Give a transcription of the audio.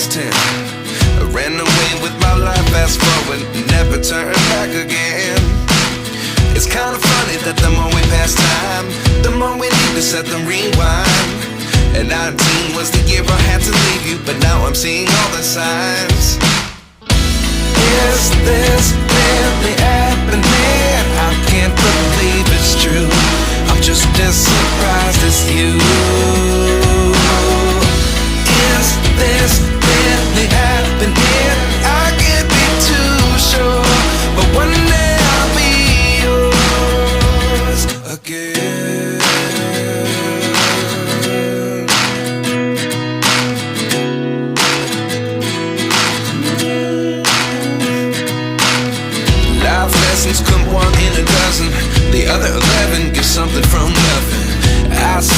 past 10. I ran away with my life, fast forward, never turn back again. It's kind of funny that the more we pass time, the more we need to set them rewind. And 19 was the year I had to leave you, but now I'm seeing all the signs. Is this really happening? I can't believe it's true. I'm just as surprised as you. Is this really happening? I can't be too sure, but one day I'll be yours again. Life lessons come one in a dozen. The other 11 get something from nothing.